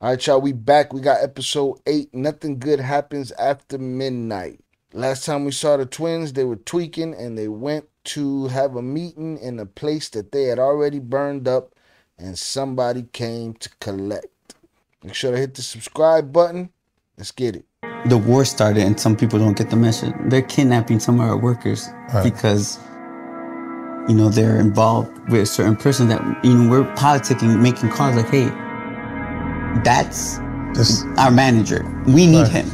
All right, y'all, we back. We got episode 8. Nothing good happens after midnight. Last time we saw the twins, they were tweaking and they went to have a meeting in a place that they had already burned up and somebody came to collect. Make sure to hit the subscribe button. Let's get it. The war started and some people don't get the message. They're kidnapping some of our workers because, you know, they're involved with a certain person that, you know, we're politicking, making calls like, hey, that's our manager. We need him.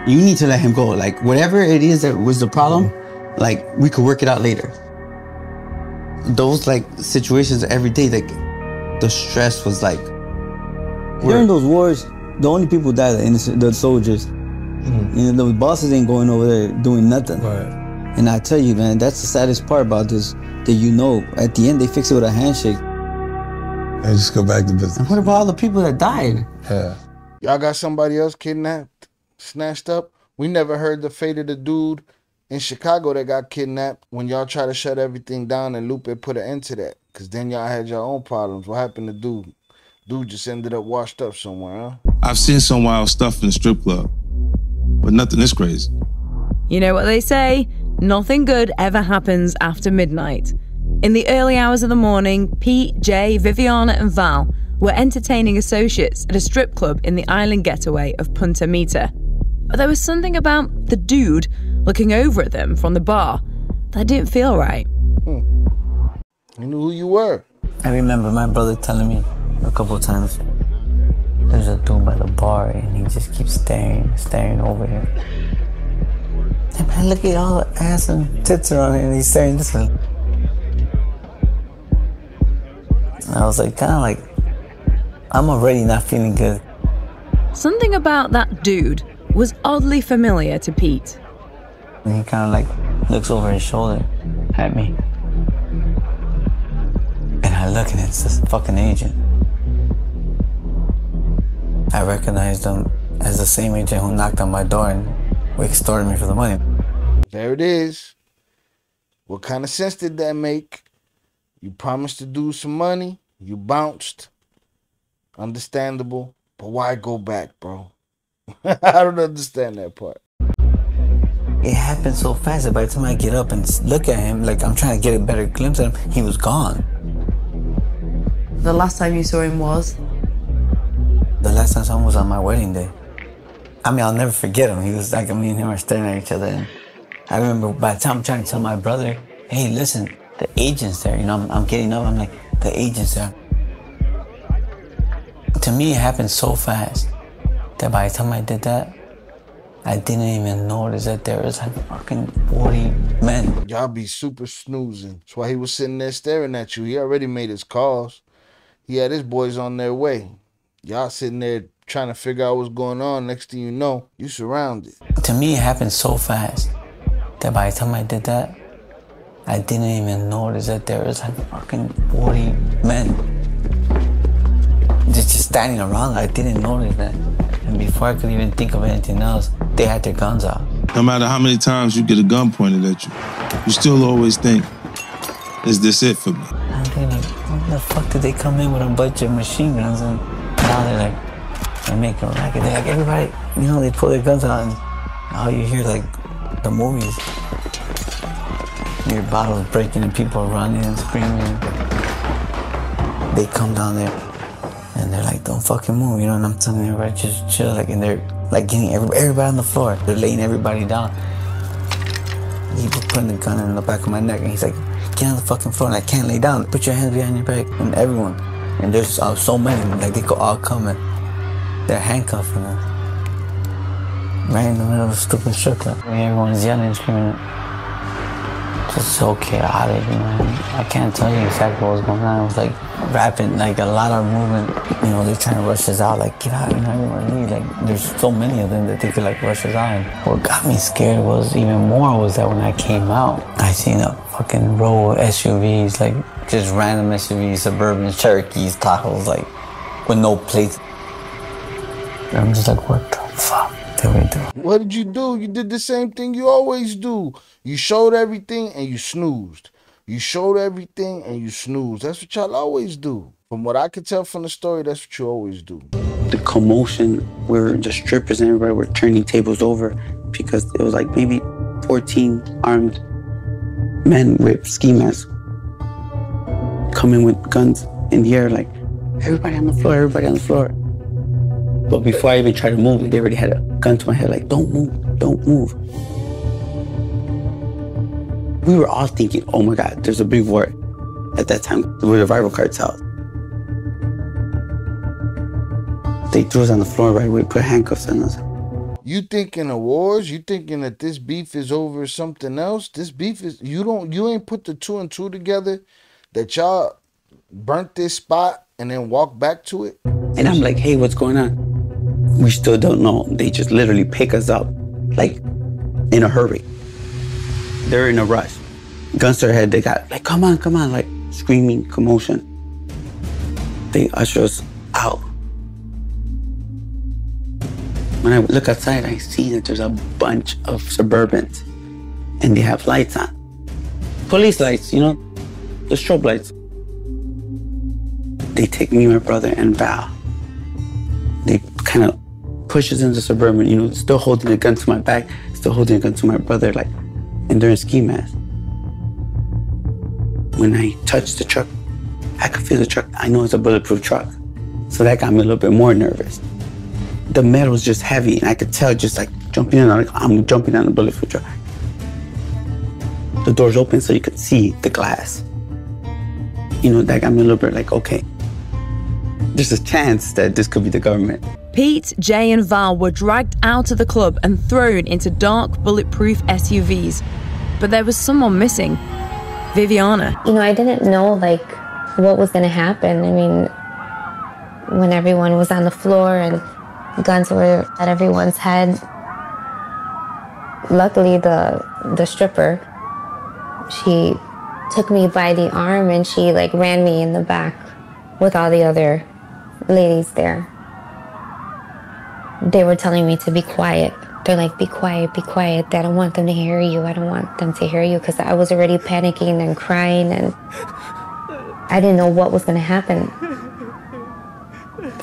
You need to let him go. Like, whatever it is that was the problem, like, we could work it out later. Those, like, situations every day, like, the stress was, like... During those wars, the only people who die are the soldiers. You know, the bosses ain't going over there doing nothing. And I tell you, man, that's the saddest part about this, that you know, at the end, they fix it with a handshake. And just go back to business. And what about all the people that died? Yeah. Y'all got somebody else kidnapped, snatched up? We never heard the fate of the dude in Chicago that got kidnapped when y'all try to shut everything down and Lupe put an end to that. Because then y'all had your own problems. What happened to dude? Dude just ended up washed up somewhere, huh? I've seen some wild stuff in the strip club, but nothing this crazy. You know what they say? Nothing good ever happens after midnight. In the early hours of the morning, Pete, Jay, Viviana and Val were entertaining associates at a strip club in the island getaway of Punta Mita. But there was something about the dude looking over at them from the bar that didn't feel right. You knew who you were. I remember my brother telling me a couple of times, there's a dude by the bar and he just keeps staring over here. And man, look at all the ass and tits around here and he's staring this way. And I was like, kind of like, I'm already not feeling good. Something about that dude was oddly familiar to Pete. And he kind of like looks over his shoulder at me. And I look and it's this fucking agent. I recognized him as the same agent who knocked on my door and extorted me for the money. There it is. What kind of sense did that make? You promised to do some money. You bounced. Understandable. But why go back, bro? I don't understand that part. It happened so fast that by the time I get up and look at him, like I'm trying to get a better glimpse at him, he was gone. The last time you saw him was? The last time I saw him was on my wedding day. I mean, I'll never forget him. He was like, me and him are staring at each other. And I remember by the time I'm trying to tell my brother, hey, listen, the agent's there. You know, I'm getting up, I'm like, the agent's there. To me, it happened so fast that by the time I did that, I didn't even notice that there was like fucking 40 men. Y'all be super snoozing. That's why he was sitting there staring at you. He already made his calls. He had his boys on their way. Y'all sitting there trying to figure out what's going on. Next thing you know, you surrounded. To me, it happened so fast that by the time I did that, I didn't even notice that there was like fucking 40 men just standing around. I didn't notice that. And before I could even think of anything else, they had their guns out. No matter how many times you get a gun pointed at you, you still always think, is this it for me? I'm thinking like, what the fuck did they come in with a bunch of machine guns and now they're like, they're making a racket. They're like, everybody, you know, they pull their guns out and all you hear like the movies. Your bottles breaking and people are running and screaming. They come down there and they're like, don't fucking move, you know, and I'm telling everybody, just chill, like, and they're like getting everybody on the floor. They're laying everybody down. He was putting the gun in the back of my neck and he's like, get on the fucking floor, and I can't lay down. Put your hands behind your back. And everyone, and there's so many, like they could all come and they're handcuffing us. Right in the middle of a stupid strip club. Everyone's yelling and screaming. Just so chaotic, man. I can't tell you exactly what was going on. It was like rapid, like a lot of movement. You know, they're trying to rush us out, like, get out, you know, everyone leave. Like, there's so many of them that they could, like, rush us out. And what got me scared was even more was that when I came out, I seen a fucking row of SUVs, like, just random SUVs, Suburbans, Cherokees, Tahoes, like, with no plates. And I'm just like, what the fuck did we do? What did you do? You did the same thing you always do. You showed everything and you snoozed. You showed everything and you snoozed. That's what y'all always do. From what I can tell from the story, that's what you always do. the commotion where the strippers and everybody were turning tables over because it was like maybe 14 armed men with ski masks coming with guns in the air, like, everybody on the floor, everybody on the floor. But before I even tried to move, they already had a gun to my head, like, don't move, don't move. We were all thinking, oh my God, there's a big war. At that time, we were the rival cartels. They threw us on the floor right away, put handcuffs on us. You thinking of wars? You thinking that this beef is over something else? This beef is, you ain't put the 2 and 2 together that y'all burnt this spot and then walked back to it? And I'm like, hey, what's going on? We still don't know. They just literally pick us up, like, in a hurry. They're in a rush. Guns to their head, they got, like, come on, like, screaming, commotion. They usher us out. When I look outside, I see that there's a bunch of Suburbans, and they have lights on. Police lights, you know, the strobe lights. They take me, my brother, and Val. They kind of push us into Suburban, you know, still holding a gun to my back, still holding a gun to my brother, like, and they're in ski masks. When I touched the truck, I could feel the truck. I know it's a bulletproof truck. So that got me a little bit more nervous. The metal's just heavy, and I could tell just like jumping in, like, I'm jumping on the bulletproof truck. The door's open so you could see the glass. You know, that got me a little bit like, okay, there's a chance that this could be the government. Pete, Jay, and Val were dragged out of the club and thrown into dark, bulletproof SUVs. But there was someone missing. Viviana. You know, I didn't know, like, what was going to happen. I mean, when everyone was on the floor and guns were at everyone's head, luckily the stripper, she took me by the arm and she, like, ran me in the back with all the other ladies there. They were telling me to be quiet. They're like, be quiet, be quiet. I don't want them to hear you. I don't want them to hear you, because I was already panicking and crying, and I didn't know what was going to happen.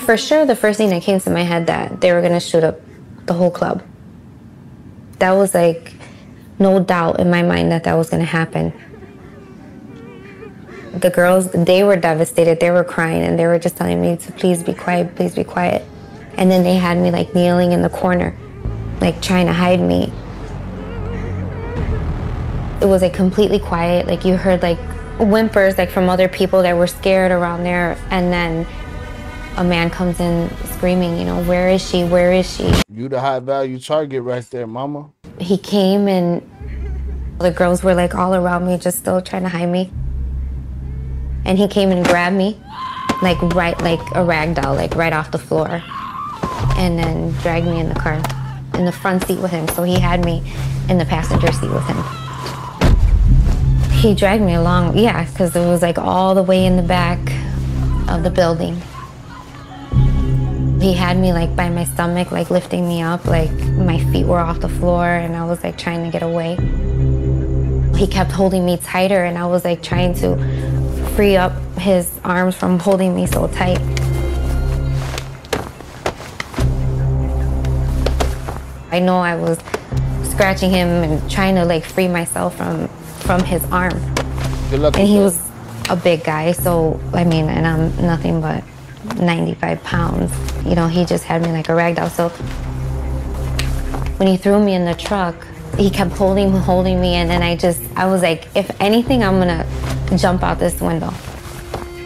For sure, the first thing that came to my head that they were going to shoot up the whole club. That was like no doubt in my mind that that was going to happen. The girls, they were devastated. They were crying, and they were just telling me to please be quiet, please be quiet. And then they had me like kneeling in the corner, like trying to hide me. It was like completely quiet. Like you heard like whimpers like from other people that were scared around there. And then a man comes in screaming, you know, where is she? Where is she? You the high value target right there, mama. He came and the girls were like all around me, just still trying to hide me. And he came and grabbed me, like right, like a rag doll, like right off the floor. And then dragged me in the car, in the front seat with him. So he had me in the passenger seat with him. He dragged me along, yeah, because it was like all the way in the back of the building. He had me like by my stomach, like lifting me up, like my feet were off the floor and I was like trying to get away. He kept holding me tighter and I was like trying to free up his arms from holding me so tight. I know I was scratching him and trying to like free myself from his arm. Good luck. And he was a big guy, so I mean, and I'm nothing but 95 pounds. You know, he just had me like a rag doll. So when he threw me in the truck, he kept holding me, and then I was like, if anything, I'm gonna jump out this window.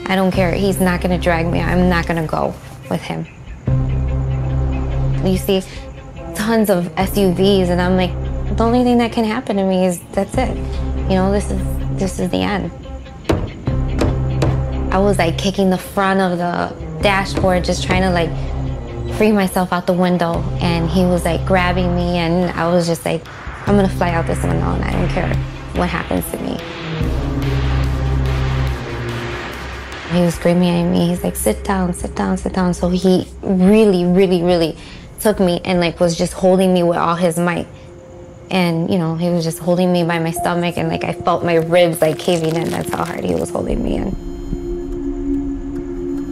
I don't care. He's not gonna drag me. I'm not gonna go with him. You see tons of SUVs, and I'm like, the only thing that can happen to me is that's it. You know, this is the end. I was like kicking the front of the dashboard, just trying to like free myself out the window, and he was like grabbing me, and I was just like, I'm gonna fly out this window and I don't care what happens to me. He was screaming at me. He's like, sit down, sit down, sit down. So he really, really, really took me and like was just holding me with all his might. And you know, he was just holding me by my stomach, and like I felt my ribs like caving in. That's how hard he was holding me in.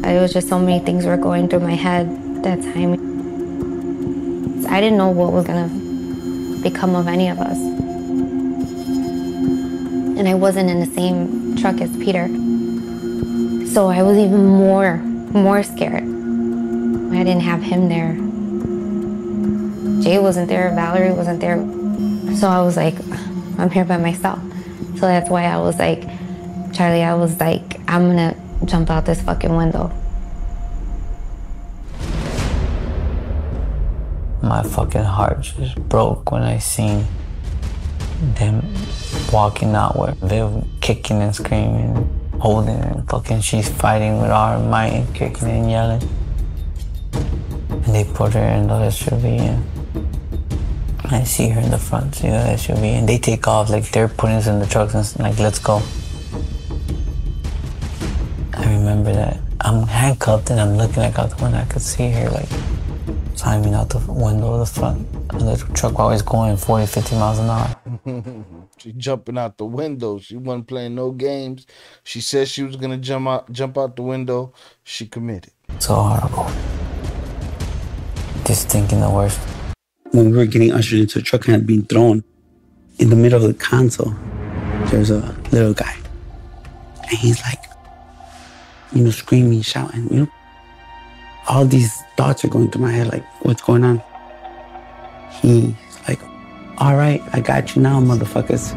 It was just so many things were going through my head that time. I didn't know what was gonna become of any of us. And I wasn't in the same truck as Peter. So I was even more scared. I didn't have him there. Jay wasn't there, Valerie wasn't there. So I was like, I'm here by myself. So that's why I was like, Charlie, I was like, I'm gonna jump out this fucking window. My fucking heart just broke when I seen them walking out with Viv kicking and screaming, holding and fucking she's fighting with our might and kicking and yelling. And they put her in the SUV and I see her in the front seat of the SUV and they take off like they're putting us in the trucks and like, let's go. I remember that I'm handcuffed and I'm looking like out the window. I could see her like climbing out the window of the front of the truck while it's going 40, 50 miles an hour. She jumping out the window. She wasn't playing no games. She said she was gonna jump out the window. She committed. So horrible. Just thinking the worst. When we were getting ushered into the truck and had been thrown, in the middle of the console, there's a little guy. And he's like, screaming, shouting, All these thoughts are going through my head, like, what's going on? He's like, all right, I got you now, motherfuckers.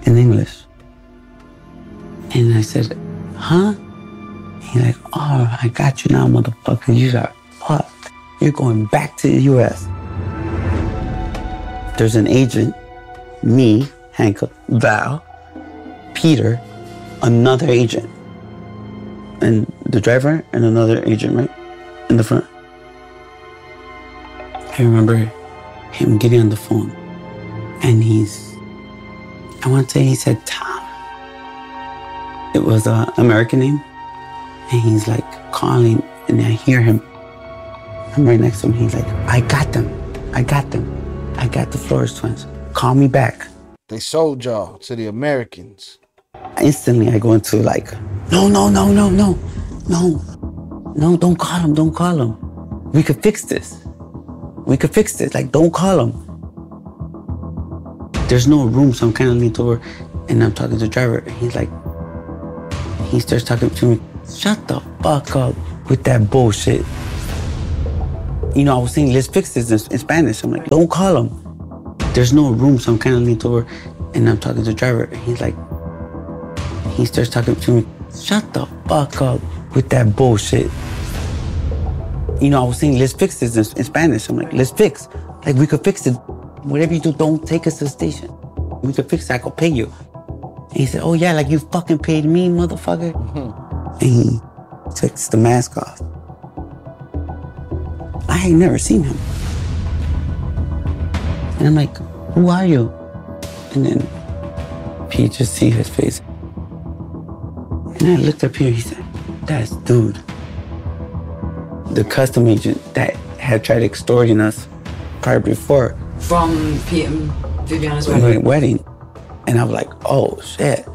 In English. And I said, huh? He's like, oh, I got you now, motherfuckers. You got fucked. You're going back to the U.S. There's an agent, me, handcuffed, Val, Peter, another agent, and the driver and another agent, right, in the front. I remember him getting on the phone, and I want to say he said Tom. It was an American name, and he's like calling, and I hear him. I'm right next to him. He's like, I got them. I got the Flores twins. Call me back. They sold y'all to the Americans. Instantly, I go into like, no, don't call him. We could fix this. Like, don't call him. There's no room, so I'm kind of leaned over, and I'm talking to the driver, and he's like, he starts talking to me, shut the fuck up with that bullshit. I was saying, let's fix this in Spanish. I'm like, don't call him. There's no room, so I'm kind of leaned over, and I'm talking to the driver, and he's like, he starts talking to me, shut the fuck up with that bullshit. I was saying, let's fix this in Spanish. I'm like, let's fix. Like, we could fix it. Whatever you do, don't take us to the station. We could fix it, I could pay you. And he said, oh yeah, like you fucking paid me, motherfucker. And he takes the mask off. I had never seen him. And I'm like, who are you? And then Pete just see his face. And I looked up here, he said, that's dude. The custom agent that had tried extorting us prior before. From Pete and Viviana's wedding. And I was like, oh shit.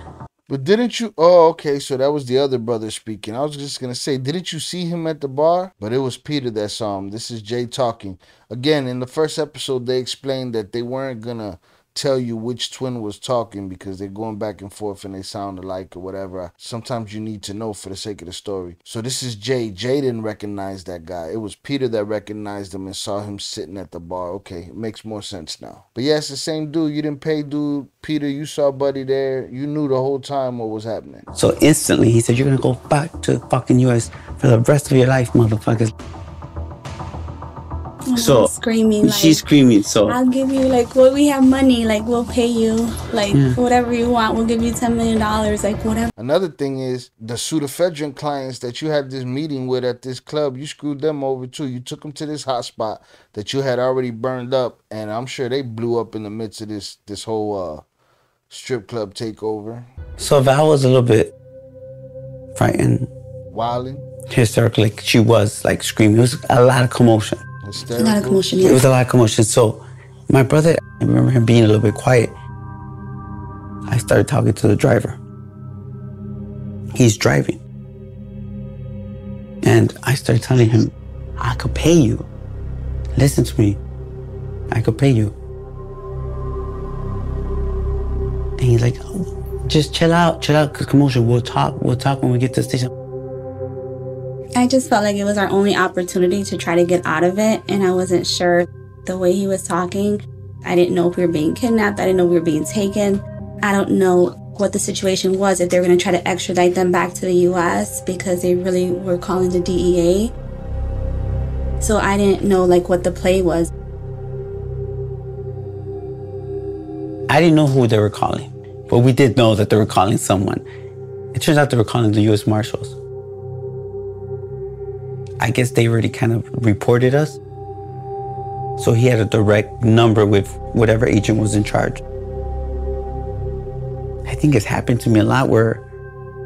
But didn't you? Oh, okay. So that was the other brother speaking. I was just going to say, didn't you see him at the bar? But it was Peter that saw him. This is Jay talking. Again, in the first episode, they explained that they weren't going to tell you which twin was talking because they're going back and forth and they sound alike or whatever. Sometimes you need to know for the sake of the story. So this is Jay. Jay didn't recognize that guy. It was Peter that recognized him and saw him sitting at the bar. Okay, it makes more sense now. But yeah, it's the same dude. You didn't pay dude. Peter, you saw Buddy there. You knew the whole time what was happening. So instantly he said, you're going to go back to the fucking U.S. for the rest of your life, motherfuckers. So screaming, she's screaming. So I'll give you well, we have money, we'll pay you, whatever you want. We'll give you $10 million, whatever. Another thing is the pseudoephedrine clients that you had this meeting with at this club. You screwed them over too. You took them to this hot spot that you had already burned up, and I'm sure they blew up in the midst of this whole strip club takeover. So Val was a little bit frightened, wilding, hysterical. She was screaming. It was a lot of commotion. A lot of commotion, yeah. It was a lot of commotion. So my brother, I remember him being a little bit quiet. I started talking to the driver. He's driving. And I started telling him, I could pay you. Listen to me. I could pay you. And he's like, oh, just chill out, cause commotion, we'll talk when we get to the station. I just felt like it was our only opportunity to try to get out of it, and I wasn't sure. The way he was talking, I didn't know if we were being kidnapped, I didn't know if we were being taken. I don't know what the situation was, if they were going to try to extradite them back to the U.S. because they really were calling the DEA. So I didn't know like what the play was. I didn't know who they were calling, but we did know that they were calling someone. It turns out they were calling the U.S. Marshals. I guess they already kind of reported us. So he had a direct number with whatever agent was in charge. I think it's happened to me a lot where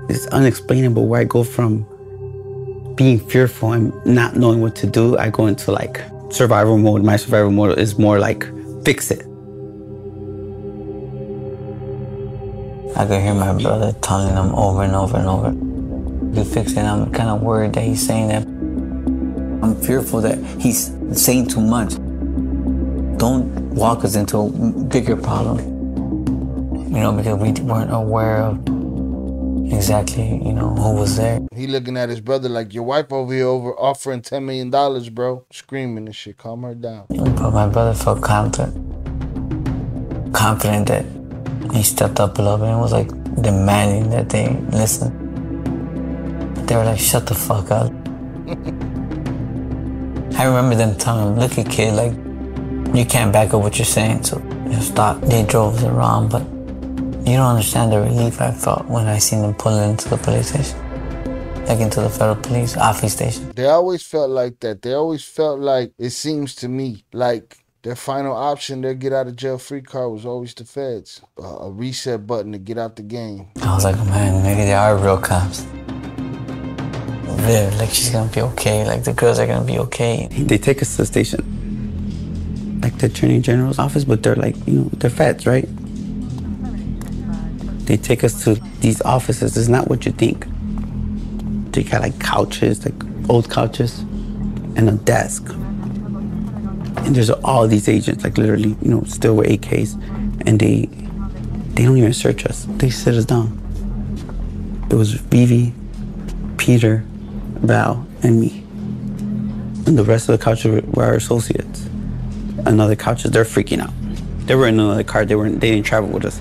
it's unexplainable, where I go from being fearful and not knowing what to do, I go into like survival mode. My survival mode is more like fix it. I could hear my brother telling them over and over and over, you fix it. I'm kind of worried that he's saying that. I'm fearful that he's saying too much. Don't walk us into a bigger problem. You know, because we weren't aware of exactly, you know, who was there. He looking at his brother like, your wife over here offering $10 million, bro. Screaming and shit. Calm her down. But my brother felt confident that he stepped up a little bit and was like demanding that they listen. They were like, shut the fuck up. I remember them telling him, look at kid, like, you can't back up what you're saying, so stop. They drove us around, but you don't understand the relief I felt when I seen them pulling into the police station. Like into the federal police office station. They always felt like that. They always felt like, it seems to me, like their final option, their get out of jail free card was always the feds. A reset button to get out the game. I was like, man, maybe they are real cops. Viv, like she's gonna be okay. Like the girls are gonna be okay. They take us to the station, like the Attorney General's office, but they're like, you know, they're feds, right? They take us to these offices. It's not what you think. They got like couches, like old couches, and a desk. And there's all these agents, like literally, you know, still with AKs, and they don't even search us. They sit us down. It was Vivi, Peter, Val, and me. And the rest of the couches were our associates. Another couches, they're freaking out. They were in another car. They didn't travel with us.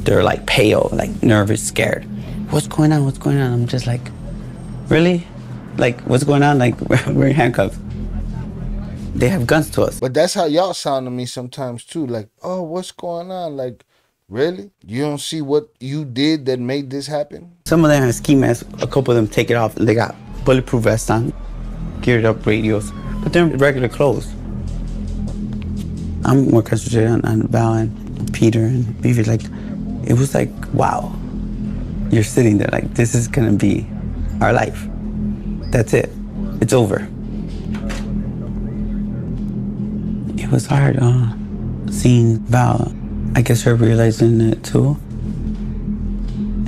They're like pale, like nervous, scared. What's going on? What's going on? I'm just like, really? Like, what's going on? Like, we're in handcuffs. They have guns to us. But that's how y'all sound to me sometimes too. Like, oh, what's going on? Like, really? You don't see what you did that made this happen? Some of them have ski masks. A couple of them take it off. They got bulletproof vests on, geared up radios, but they're in regular clothes. I'm more concentrated on Val and Peter and Vivi. Like, it was like, wow. You're sitting there like, this is gonna be our life. That's it. It's over. It was hard seeing Val. I guess her realizing it too.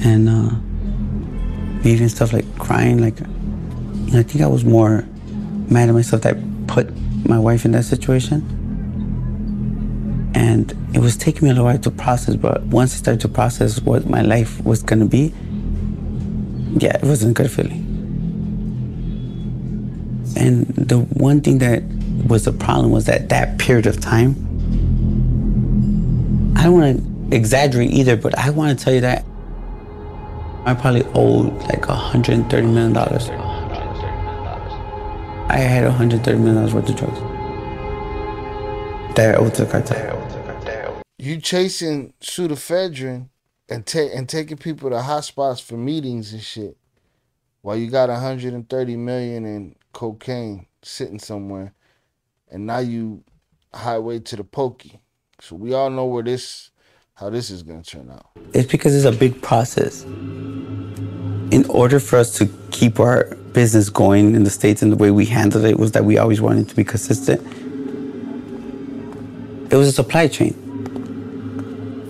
And Vivi and stuff, like crying, like, you know, I think I was more mad at myself that I put my wife in that situation. And it was taking me a little while to process, but once I started to process what my life was gonna be, yeah, it wasn't a good feeling. And the one thing that was a problem was that period of time, I don't want to exaggerate either, but I want to tell you that I probably owed like $130 million. I had $130 million worth of drugs that I owed to the cartel. You chasing pseudoephedrine and taking people to hot spots for meetings and shit, while you got $130 million in cocaine sitting somewhere, and now you highway to the pokey. So we all know how this is gonna turn out. It's because it's a big process. In order for us to keep our business going in the States, and the way we handled it was that we always wanted to be consistent. It was a supply chain.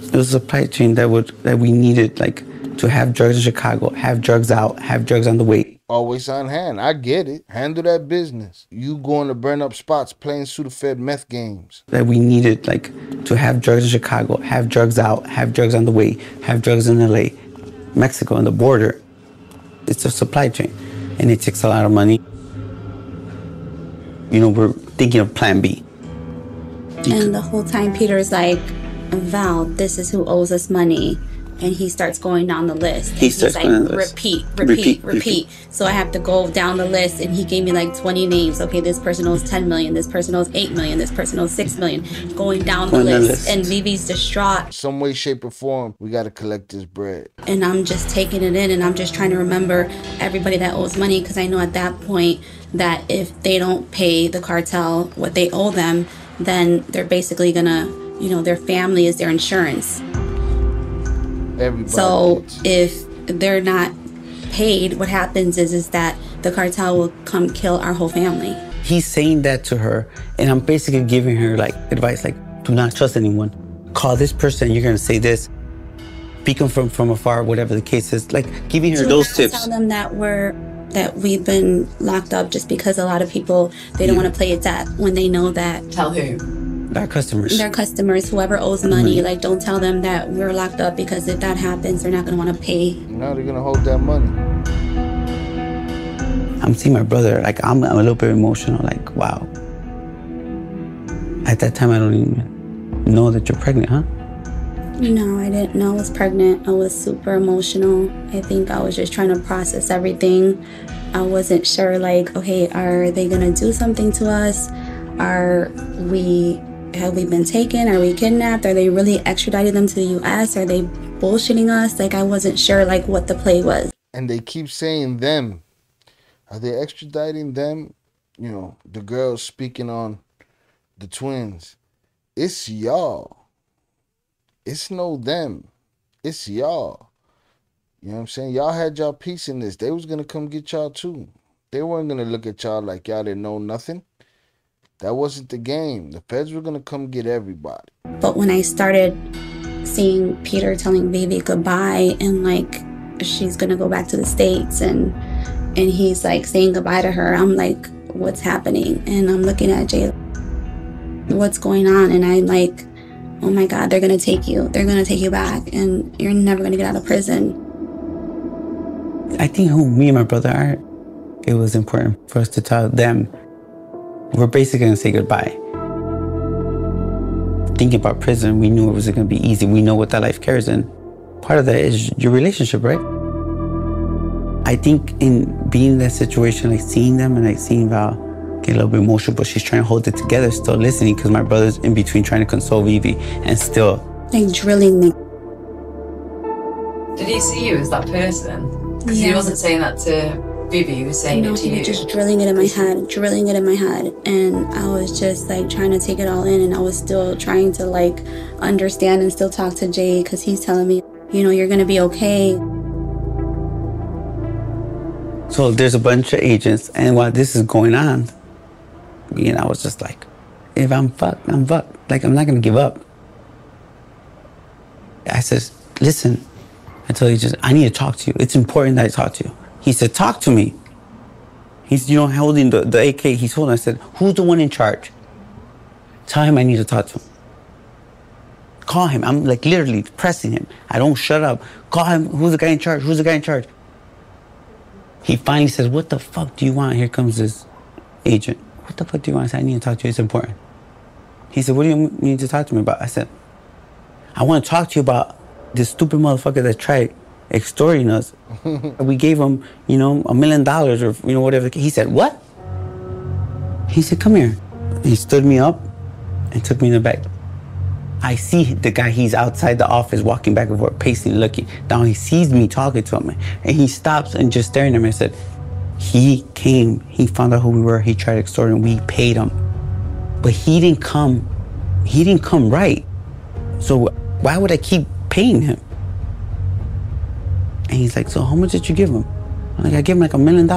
It was a supply chain that we needed, like, to have drugs in Chicago, have drugs out, have drugs on the way. always on hand. I get it. Handle that business. You going to burn up spots playing Sudafed meth games. That we needed, like, to have drugs in Chicago, have drugs out, have drugs on the way, have drugs in LA, Mexico, on the border. It's a supply chain, and it takes a lot of money. You know, we're thinking of plan B. And the whole time Peter's like, Val, this is who owes us money. And he starts going down the list. And he's like, repeat. So I have to go down the list, and he gave me like 20 names. Okay, this person owes 10 million, this person owes 8 million, this person owes 6 million. Going down the list. And Vivi's distraught. Some way, shape, or form, we got to collect this bread. And I'm just taking it in, and I'm just trying to remember everybody that owes money, because I know at that point that if they don't pay the cartel what they owe them, then they're basically gonna, you know, their family is their insurance. Everybody so if they're not paid, what happens is that the cartel will come kill our whole family. He's saying that to her, and I'm basically giving her like advice, like, do not trust anyone. Call this person, you're gonna say this. Speak them from afar, whatever the case is. Like, giving her those tips. Tell them that we've been locked up just because a lot of people, they don't want to play it debt when they know that. Tell who? Our customers. Their customers, whoever owes money, like, don't tell them that we're locked up, because if that happens, they're not going to want to pay. No, they're going to hold that money. I'm seeing my brother, like, I'm a little bit emotional, like, wow. At that time, I don't even know that you're pregnant, huh? No, I didn't know I was pregnant. I was super emotional. I think I was just trying to process everything. I wasn't sure, like, okay, are they going to do something to us? Have we been taken? Are we kidnapped? Are they really extraditing them to the U.S.? Are they bullshitting us? Like, I wasn't sure, like, what the play was. And they keep saying them. Are they extraditing them? You know, the girls speaking on the twins. It's y'all. It's no them. It's y'all. You know what I'm saying? Y'all had y'all piece in this. They was going to come get y'all too. They weren't going to look at y'all like y'all didn't know nothing. That wasn't the game. The feds were going to come get everybody. But when I started seeing Peter telling Vivi goodbye, and like she's going to go back to the States, and he's like saying goodbye to her, I'm like, what's happening? And I'm looking at Jay, what's going on? And I'm like, oh my God, they're going to take you. They're going to take you back, and you're never going to get out of prison. I think who me and my brother are, it was important for us to tell them we're basically going to say goodbye. Thinking about prison, we knew it wasn't going to be easy. We know what that life carries, and part of that is your relationship, right? I think in being in that situation, like seeing them and like seeing Val get a little bit emotional, but she's trying to hold it together, still listening, because my brother's in between trying to console Vivi and still like drilling me. Did he see you as that person? Because he wasn't saying that to Vivi, he was saying it to you. He was just drilling it in my head. And I was just like trying to take it all in, and I was still trying to like understand and still talk to Jay, because he's telling me, you know, you're gonna be okay. So there's a bunch of agents, and while this is going on, you know, I was just like, if I'm fucked, I'm fucked. Like, I'm not gonna give up. I said, listen, I told you, I need to talk to you. It's important that I talk to you. He said, talk to me. He's, you know, holding the AK he's holding. I said, who's the one in charge? Tell him I need to talk to him. Call him. I'm like literally pressing him. I don't shut up. Call him. Who's the guy in charge? Who's the guy in charge? He finally says, what the fuck do you want? Here comes this agent. What the fuck do you want? I said, I need to talk to you. It's important. He said, what do you need to talk to me about? I said, I want to talk to you about this stupid motherfucker that tried extorting us. We gave him, you know, $1 million or, you know, whatever. He said, what? He said, come here. He stood me up and took me in the back. I see the guy, he's outside the office walking back and forth, pacing, looking down. He sees me talking to him, and he stops and just staring at me. I said, he came, he found out who we were, he tried extorting, we paid him. But he didn't come right. So why would I keep paying him? And he's like, so how much did you give him? I'm like, I gave him like $1 million.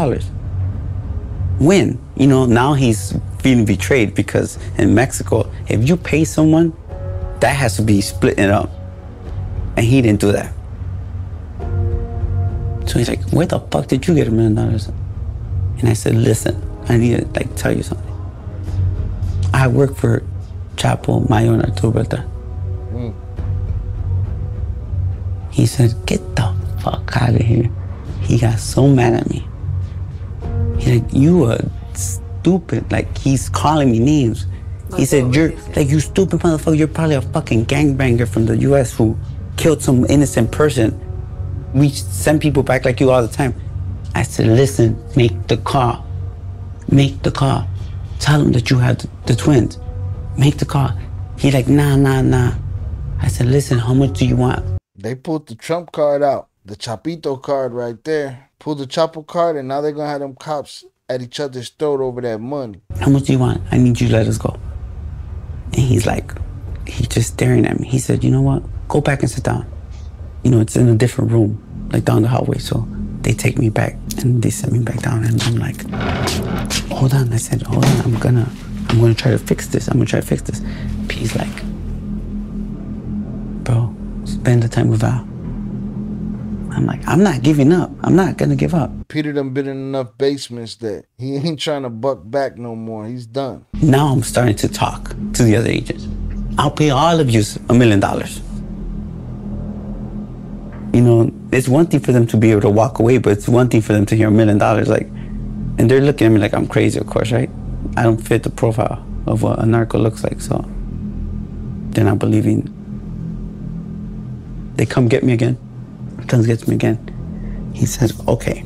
When? You know, now he's feeling betrayed, because in Mexico, if you pay someone, that has to be splitting up. And he didn't do that. So he's like, where the fuck did you get $1 million? And I said, listen, I need to like tell you something. I work for Chapo, Mayo, and Arturo Beltran. He said, get the fuck out of here. He got so mad at me. He's like, you are stupid. Like, he's calling me names. He said, you're like, you stupid motherfucker. You're probably a fucking gangbanger from the US who killed some innocent person. We send people back like you all the time. I said, listen, make the call. Make the call. Tell him that you have the twins. Make the call. He's like, nah. I said, listen, how much do you want? They pulled the Trump card out. The Chapito card right there. Pulled the Chapo card, and now they're going to have them cops at each other's throat over that money. How much do you want? I need you to let us go. And he's like, he's just staring at me. He said, you know what? Go back and sit down. You know, it's in a different room, like down the hallway. So they take me back and they set me back down. And I'm like, hold on. I said, hold on. I'm gonna try to fix this. He's like, bro, spend the time with Val. I'm like, I'm not giving up. I'm not gonna give up. Peter done been in enough basements that he ain't trying to buck back no more. He's done. Now I'm starting to talk to the other agents. I'll pay all of you $1 million. You know, it's one thing for them to be able to walk away, but it's one thing for them to hear $1 million. Like, and they're looking at me like I'm crazy, of course, right? I don't fit the profile of what a narco looks like, so they're not believing. They come get me again. Comes gets me again. He said, okay.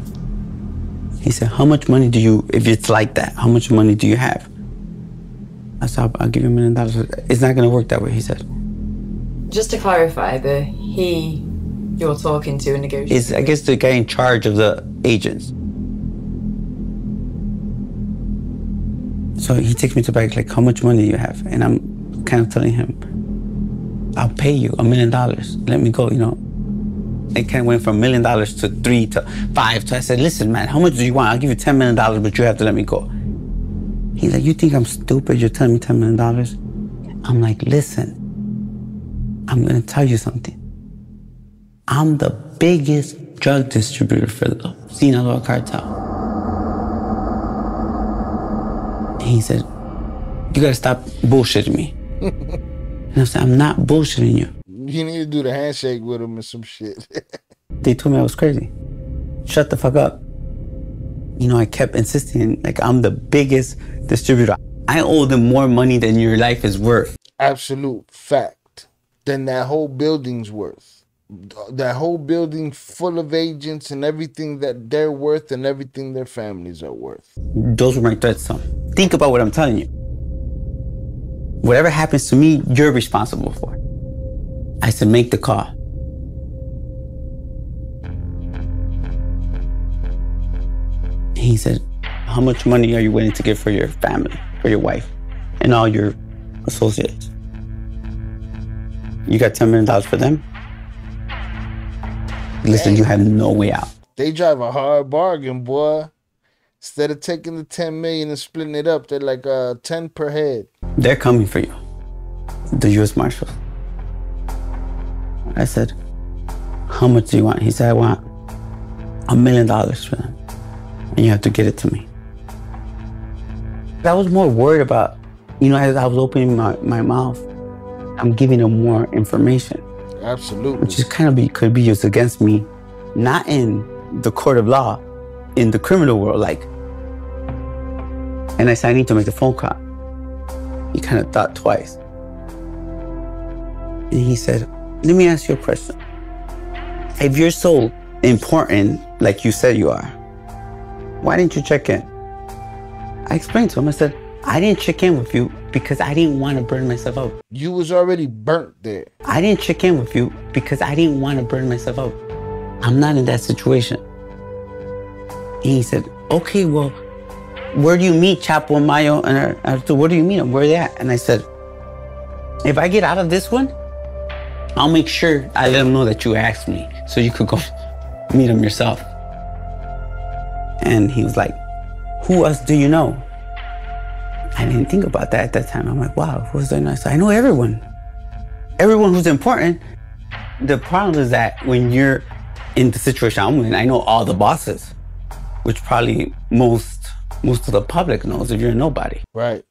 He said, how much money do you, if it's like that, how much money do you have? I said, I'll give you $1 million. It's not gonna work that way, he said. Just to clarify, the he you're talking to and negotiating is, I guess, the guy in charge of the agents. So he takes me to the back, like, how much money do you have? And I'm kind of telling him, I'll pay you $1 million. Let me go, you know. It kind of went from $1 million to 3 to 5. So I said, listen, man, how much do you want? I'll give you $10 million, but you have to let me go. He's like, you think I'm stupid? You're telling me $10 million? I'm like, listen, I'm going to tell you something. I'm the biggest drug distributor for the Sinaloa cartel. And he said, you got to stop bullshitting me. And I said, I'm not bullshitting you. You need to do the handshake with him and some shit. They told me I was crazy. Shut the fuck up. You know, I kept insisting, like, I'm the biggest distributor. I owe them more money than your life is worth. Absolute fact. Than that whole building's worth. That whole building full of agents and everything that they're worth and everything their families are worth. Those were my threats, son. Think about what I'm telling you. Whatever happens to me, you're responsible for. I said, make the call. He said, how much money are you willing to give for your family, for your wife, and all your associates? You got $10 million for them? Listen, you have no way out. They drive a hard bargain, boy. Instead of taking the $10 million and splitting it up, they're like 10 per head. They're coming for you, the U.S. Marshals. I said, how much do you want? He said, I want $1 million for them. And you have to get it to me. I was more worried about, you know, as I was opening my mouth, I'm giving them more information. Absolutely. Which is kind of could be used against me, not in the court of law, in the criminal world, like. And I said, I need to make the phone call. He kind of thought twice. And he said, let me ask you a question. If you're so important, like you said you are, why didn't you check in? I explained to him, I said, I didn't check in with you because I didn't want to burn myself out. You was already burnt there. I didn't check in with you because I didn't want to burn myself out. I'm not in that situation. And he said, okay, well, where do you meet Chapo and Mayo? And Arturo, where do you meet them? Where are they at? And I said, if I get out of this one, I'll make sure I let them know that you asked me so you could go meet them yourself. And he was like, who else do you know? I didn't think about that at that time. I'm like, wow, who's there? I said, I know everyone. Everyone who's important. The problem is that when you're in the situation I'm in, I know all the bosses, which probably most most of the public knows if you're a nobody. Right.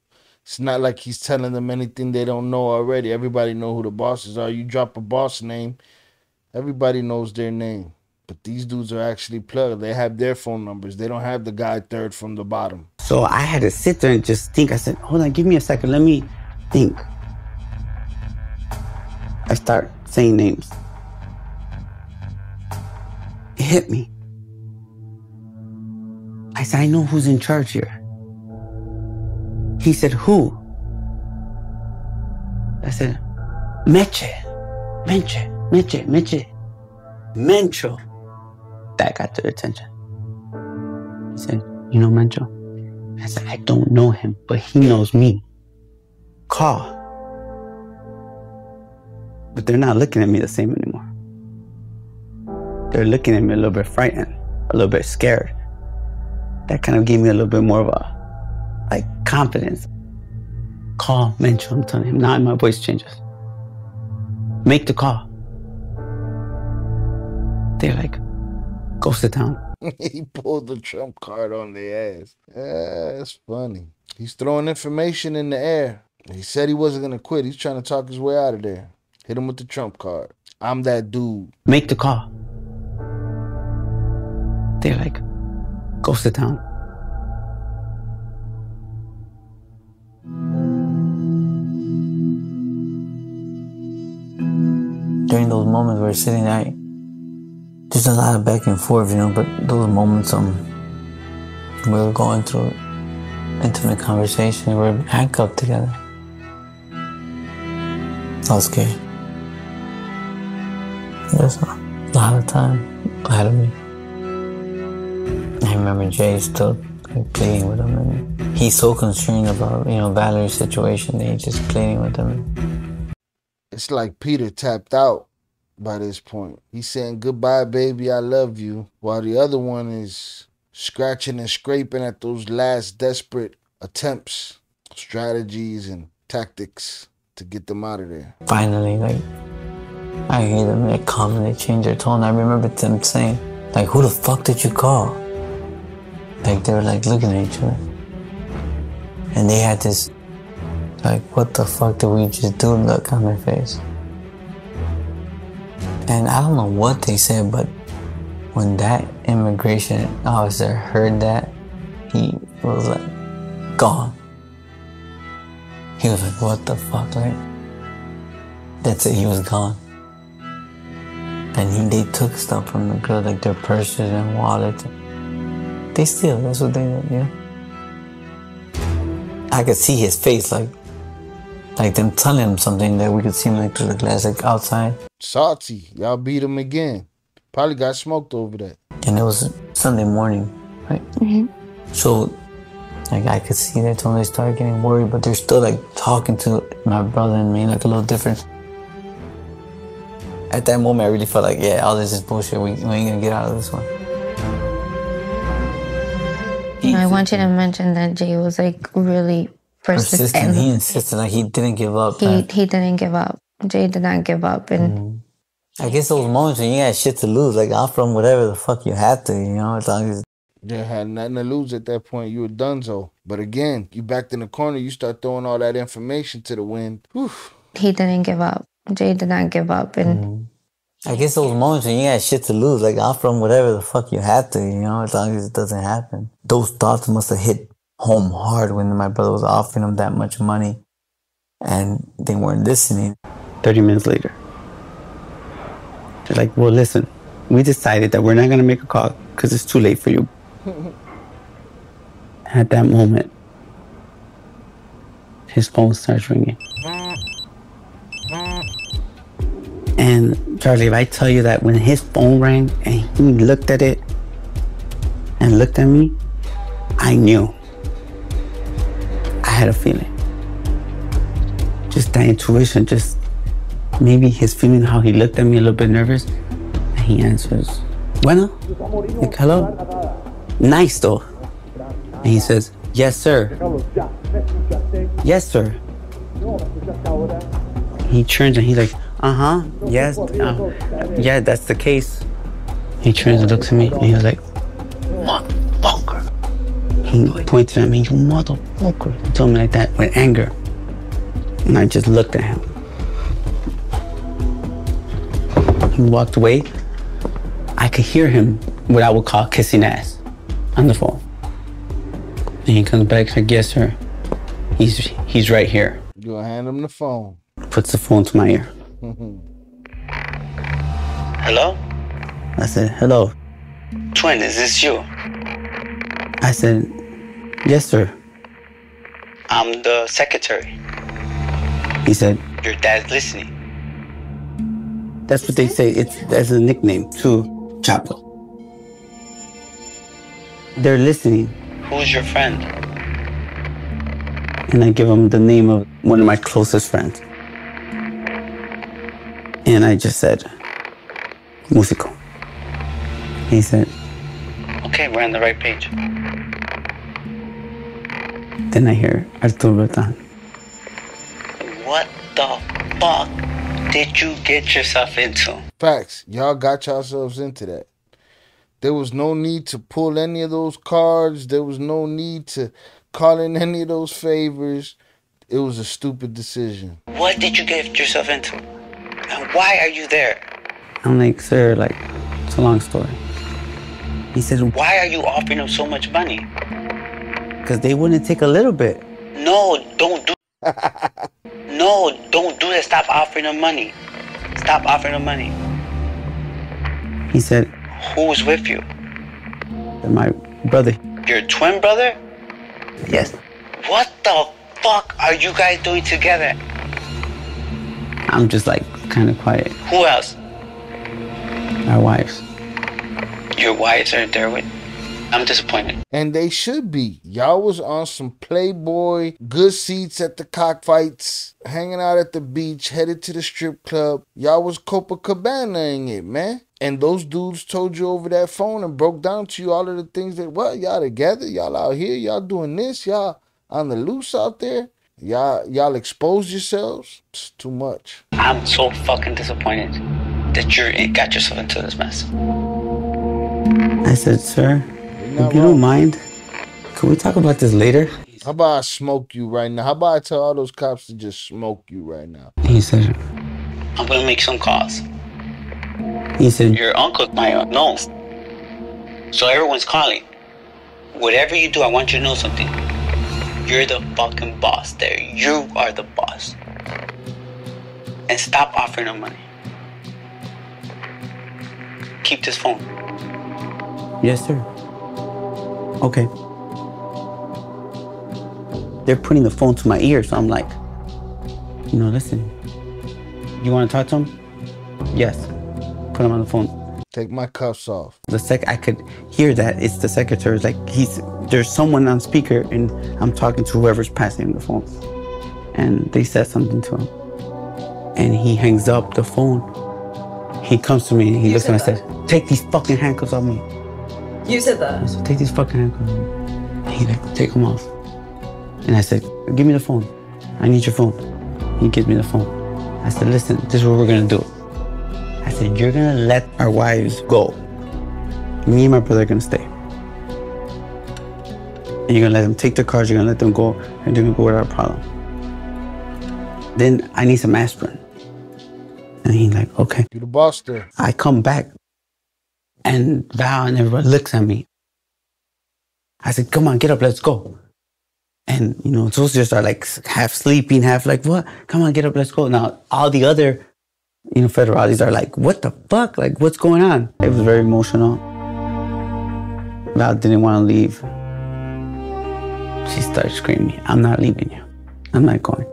It's not like he's telling them anything they don't know already. Everybody know who the bosses are. You drop a boss name, everybody knows their name. But these dudes are actually plugged. They have their phone numbers. They don't have the guy third from the bottom. So I had to sit there and just think. I said, hold on, give me a second. Let me think. I start saying names. It hit me. I said, I know who's in charge here. He said, who? I said, Mencho. That got their attention. He said, you know Mencho? I said, I don't know him, but he knows me. Call. But they're not looking at me the same anymore. They're looking at me a little bit frightened, a little bit scared. That kind of gave me a little bit more of a, confidence. Call Mencho, I'm telling him. Now my voice changes. Make the call. They're like, go sit down. He pulled the trump card on their ass. Yeah, that's funny. He's throwing information in the air. He said he wasn't going to quit. He's trying to talk his way out of there. Hit him with the trump card. I'm that dude. Make the call. They're like, go sit down. During those moments we were sitting there, there's a lot of back and forth, but those moments we were going through intimate conversation, we were handcuffed together. I was scared. There's a lot of time ahead of me. I remember Jay still pleading with him, and he's so concerned about, Valerie's situation that he's just pleading with him. It's like Peter tapped out by this point. He's saying, goodbye, baby, I love you, while the other one is scratching and scraping at those last desperate attempts, strategies, and tactics to get them out of there. Finally, I hear them, they come and they change their tone. I remember them saying, who the fuck did you call? They were looking at each other. And they had this, what the fuck did we just do look on their face. And I don't know what they said, but when that immigration officer heard that, he was gone. He was like, what the fuck, that's it, he was gone. And they took stuff from the girl, their purses and wallets. They steal, that's what they did, I could see his face, like them telling him something that we could see him through the glass, outside. Salty, y'all beat him again. Probably got smoked over that. And it was Sunday morning, right? Mm-hmm. So, I could see that when they started getting worried, but they're still talking to my brother and me, a little different. At that moment, I really felt all this is bullshit. We ain't gonna get out of this one. I want you to mention that Jay was really persistent. He insisted, he didn't give up. He didn't give up. Jay did not give up, and I guess those moments when you got shit to lose, off from whatever the fuck you had to, as long as you had nothing to lose at that point. You were donezo. But again, you backed in the corner. You start throwing all that information to the wind. Whew. He didn't give up. Jay did not give up, and I guess those moments when you got shit to lose, off from whatever the fuck you had to, as long as it doesn't happen. Those thoughts must have hit home hard when my brother was offering him that much money, and they weren't listening. 30 minutes later, they're like, well, listen, we decided that we're not going to make a call because it's too late for you. At that moment, his phone starts ringing. And Charlie, if I tell you that when his phone rang and he looked at it and looked at me, I knew. I had a feeling. Just that intuition, just maybe his feeling how he looked at me a little bit nervous. And he answers, bueno? Hello? Nice though. And he says, yes, sir. Yes, sir. He turns and he's like, yes, yeah, that's the case. He turns and looks at me and he was like, motherfucker. He pointed at me, you motherfucker. He told me like that with anger. And I just looked at him. He walked away. I could hear him, what I would call kissing ass, on the phone. And he comes back, like, yes, sir. He's right here. You gonna hand him the phone. Puts the phone to my ear. Hello? I said, hello. Twin, is this you? I said, yes, sir. I'm the secretary. He said, your dad's listening. That's what they say. That's a nickname to Chapo. They're listening. Who's your friend? And I give him the name of one of my closest friends. And I just said, Músico. He said, okay, we're on the right page. Then I hear Arturo Bertan. What the fuck did you get yourself into? Facts. Y'all got yourselves into that. There was no need to pull any of those cards. There was no need to call in any of those favors. It was a stupid decision. What did you get yourself into? And why are you there? I'm like, sir, like, it's a long story. He said, why are you offering them so much money? Because they wouldn't take a little bit. No, don't do No, don't do that. Stop offering them money. Stop offering them money. He said, who's with you? My brother. Your twin brother? Yes. What the fuck are you guys doing together? I'm just like kind of quiet. Who else? Our wives. Your wives are there with? I'm disappointed. And they should be. Y'all was on some Playboy, good seats at the cockfights, hanging out at the beach, headed to the strip club. Y'all was Copacabana-ing it, man. And those dudes told you over that phone and broke down to you all of the things that, well, y'all together, y'all out here, y'all doing this, y'all on the loose out there. Y'all exposed yourselves. It's too much. I'm so fucking disappointed that you got yourself into this mess. I said, sir, if you don't mind, can we talk about this later? How about I smoke you right now? How about I tell all those cops to just smoke you right now? He said, I'm gonna make some calls. He said, your uncle might know. So everyone's calling. Whatever you do, I want you to know something. You're the fucking boss there. You are the boss. And stop offering them money. Keep this phone. Yes, sir. Okay. They're putting the phone to my ear, so I'm like, listen. You want to talk to him? Yes. Put him on the phone. Take my cuffs off. The sec I could hear that it's the secretary. Like there's someone on speaker, and I'm talking to whoever's passing the phone. And they said something to him. And he hangs up the phone. He comes to me and he looks at me and says, take these fucking handcuffs off me. You said that? I said, take these fucking handcuffs off me. And he like, take them off. And I said, give me the phone. I need your phone. He gives me the phone. I said, listen, this is what we're gonna do. I said, you're gonna let our wives go. Me and my brother are gonna stay. And you're gonna let them take their cars, you're gonna let them go, and they're gonna go without a problem. Then I need some aspirin. And he's like, okay. You the boss there. I come back, and Val and everybody looks at me. I said, come on, get up, let's go. And, those just are like half sleeping, half like, what? Come on, get up, let's go. Now, all the other, federales are like, what the fuck? Like, what's going on? It was very emotional. Val didn't want to leave. She started screaming, I'm not leaving you. I'm not going.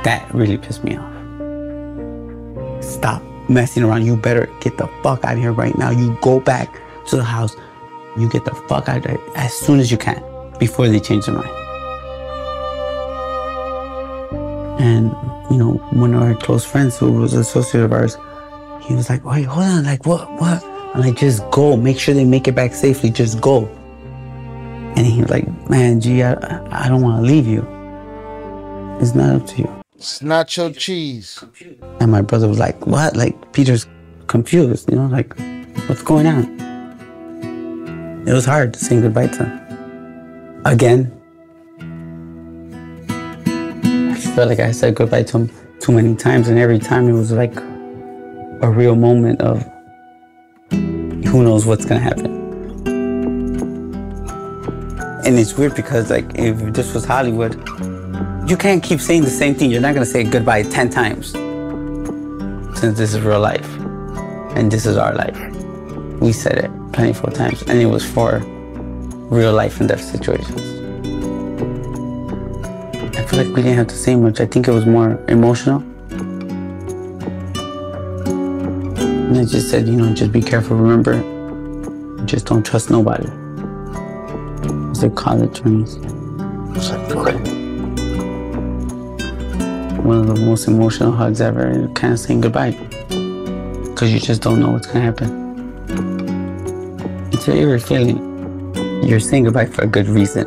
That really pissed me off. Stop messing around. You better get the fuck out of here right now. You go back to the house. You get the fuck out of there as soon as you can before they change their mind. And, one of our close friends who was an associate of ours, he was like, wait, hold on, like, what? I'm like, just go. Make sure they make it back safely. Just go. And he was like, man, G, I don't want to leave you. It's not up to you. It's not your cheese. And my brother was like, what? Like, Peter's confused, like, what's going on? It was hard saying goodbye to him. Again. I felt like I said goodbye to him too many times, and every time it was like a real moment of who knows what's gonna happen. And it's weird because like if this was Hollywood, you can't keep saying the same thing. You're not gonna say goodbye 10 times. Since this is real life and this is our life. We said it plenty of times, and it was for real life and death situations. I feel like we didn't have to say much. I think it was more emotional. And I just said, just be careful. Remember, just don't trust nobody. It's like college friends. It's like, okay. One of the most emotional hugs ever, and kind of saying goodbye. Because you just don't know what's going to happen. It's an eerie feeling. You're saying goodbye for a good reason.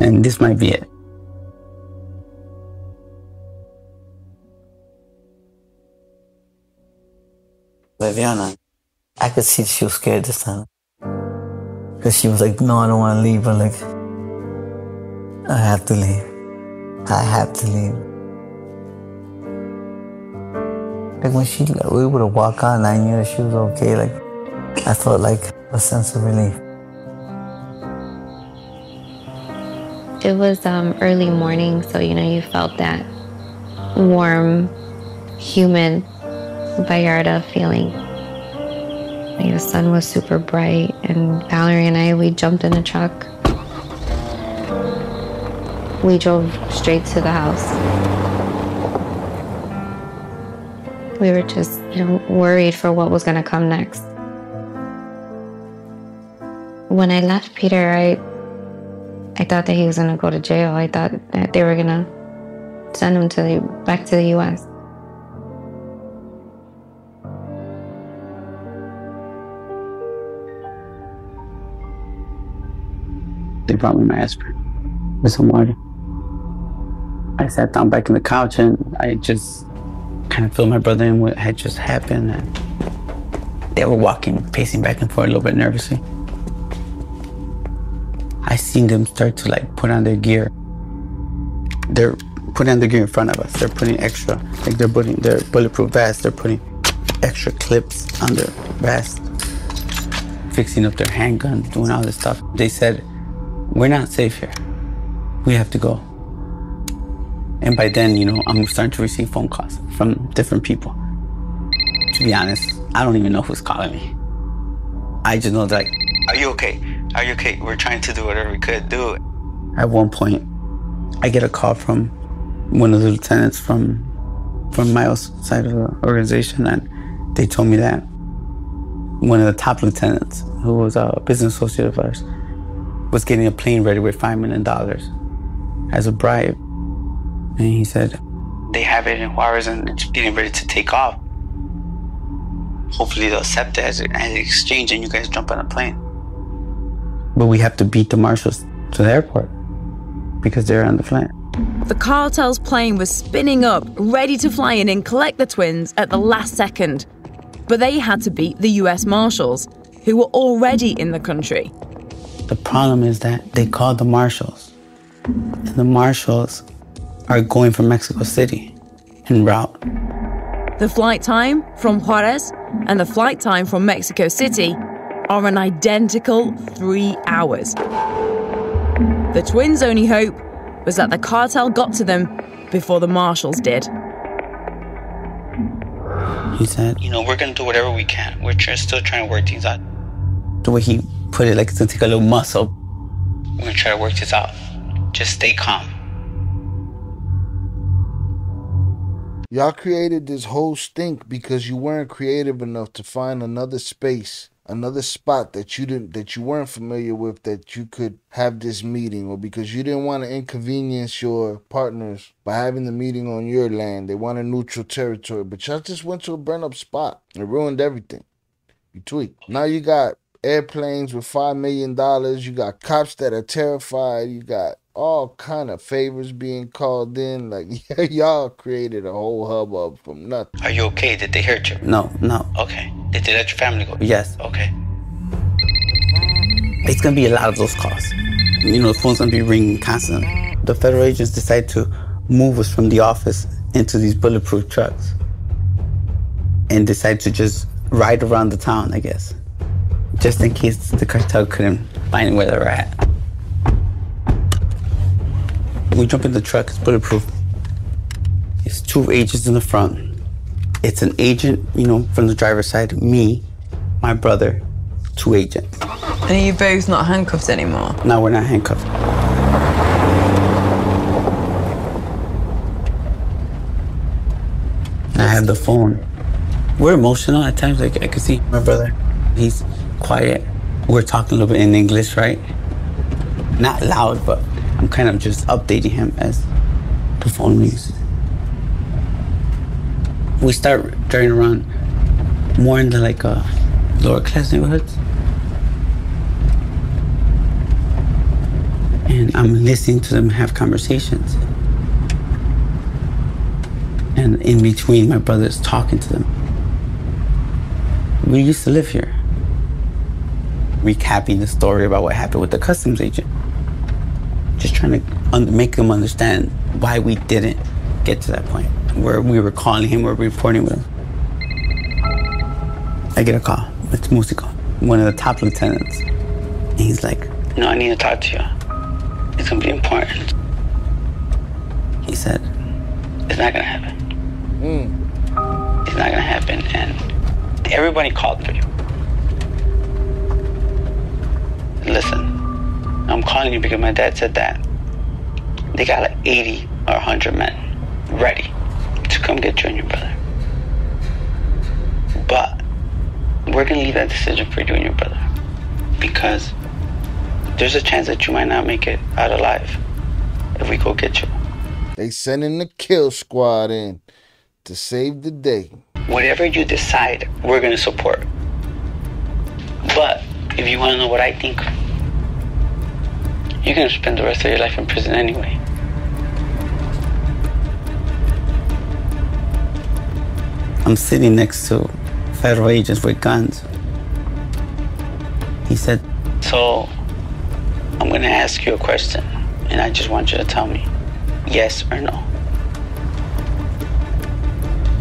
And this might be it. Viviana, I could see she was scared this time. Because she was like, no, I don't want to leave, but like, I have to leave. I have to leave. Like when we would have walked out and I knew that she was okay, like, I felt like a sense of relief. It was early morning, so you felt that warm, humid Vallarta feeling. The sun was super bright, and Valerie and I, we jumped in the truck. We drove straight to the house. We were just, worried for what was going to come next. When I left Peter, I thought that he was going to go to jail. I thought that they were going to send him back to the U.S. They brought me my aspirin with some water. I sat down back in the couch and I just kind of filled my brother in what had just happened. And they were pacing back and forth a little bit nervously. I seen them start to put on their gear. They're putting on their gear in front of us. They're putting extra, they're putting their bulletproof vests. They're putting extra clips on their vest, fixing up their handgun, doing all this stuff. They said, we're not safe here. We have to go. And by then, I'm starting to receive phone calls from different people. To be honest, I don't even know who's calling me. I just know that, are you okay? Are you okay? We're trying to do whatever we could do. At one point, I get a call from one of the lieutenants from my side of the organization, and they told me that one of the top lieutenants, who was a business associate of ours, was getting a plane ready with $5 million as a bribe. And he said, they have it in Juarez and it's getting ready to take off. Hopefully they'll accept it as an exchange and you guys jump on a plane. But we have to beat the marshals to the airport because they're on the flight. The cartel's plane was spinning up, ready to fly in and collect the twins at the last second. But they had to beat the US Marshals, who were already in the country. The problem is that they called the marshals. And the marshals are going from Mexico City en route. The flight time from Juarez and the flight time from Mexico City are an identical 3 hours. The twins' only hope was that the cartel got to them before the marshals did. He said, we're going to do whatever we can. We're still trying to work things out. The way he put it, it's going to take a little muscle. We're going to try to work this out. Just stay calm. Y'all created this whole stink because you weren't creative enough to find another space, another spot that you weren't familiar with, that you could have this meeting, or because you didn't want to inconvenience your partners by having the meeting on your land. They wanted neutral territory, but y'all just went to a burn up spot. It ruined everything. You tweaked. Now you got airplanes with $5 million. You got cops that are terrified. You got all kind of favors being called in. Y'all created a whole hubbub from nothing. Are you okay? Did they hurt you? No. Okay. Did they let your family go? Yes. Okay. It's going to be a lot of those calls. The phone's going to be ringing constantly. The federal agents decide to move us from the office into these bulletproof trucks and decide to just ride around the town, I guess, just in case the cartel couldn't find where they were at. We jump in the truck, it's bulletproof. It's 2 agents in the front. It's an agent, from the driver's side, me, my brother, 2 agents. And are you both not handcuffed anymore? No, we're not handcuffed. I have the phone. We're emotional at times. Like, I could see my brother. He's quiet. We're talking a little bit in English, right? Not loud, but I'm kind of just updating him as the phone rings. We start driving around more into like lower class neighborhoods. And I'm listening to them have conversations. And in between, my brother's talking to them. We used to live here. Recapping the story about what happened with the customs agent. Just trying to make them understand why we didn't get to that point where we were calling him or reporting with him. I get a call. It's Musico, one of the top lieutenants. And he's like, I need to talk to you. It's gonna be important. He said, it's not gonna happen. It's not gonna happen, and everybody called for you. Listen, I'm calling you because my dad said that they got like 80 or 100 men ready to come get you and your brother. But we're gonna leave that decision for you and your brother because there's a chance that you might not make it out alive if we go get you. They sending the kill squad in to save the day. Whatever you decide, we're gonna support. But if you wanna know what I think, you're gonna spend the rest of your life in prison anyway. I'm sitting next to federal agents with guns. He said, so I'm gonna ask you a question, and I just want you to tell me yes or no.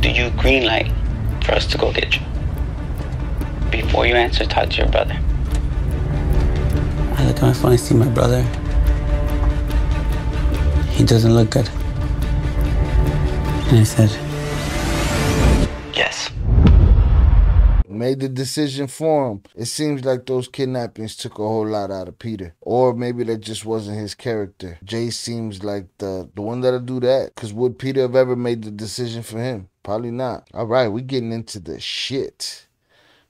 Do you green light for us to go get you? Before you answer, talk to your brother. I look at my phone, I see my brother. He doesn't look good. And I said, yes. Made the decision for him. It seems like those kidnappings took a whole lot out of Peter. Or maybe that just wasn't his character. Jay seems like the one that'll do that. Because would Peter have ever made the decision for him? Probably not. All right, we're getting into the shit.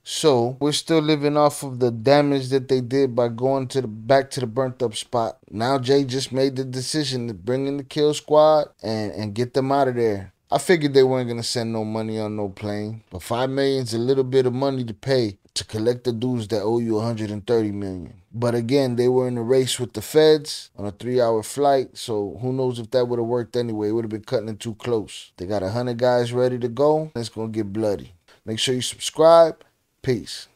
So, we're still living off of the damage that they did by going back to the burnt up spot. Now Jay just made the decision to bring in the kill squad and get them out of there. I figured they weren't going to send no money on no plane. But $5 million is a little bit of money to pay to collect the dudes that owe you $130 million. But again, they were in a race with the feds on a 3-hour flight. So who knows if that would have worked anyway. It would have been cutting it too close. They got 100 guys ready to go. It's going to get bloody. Make sure you subscribe. Peace.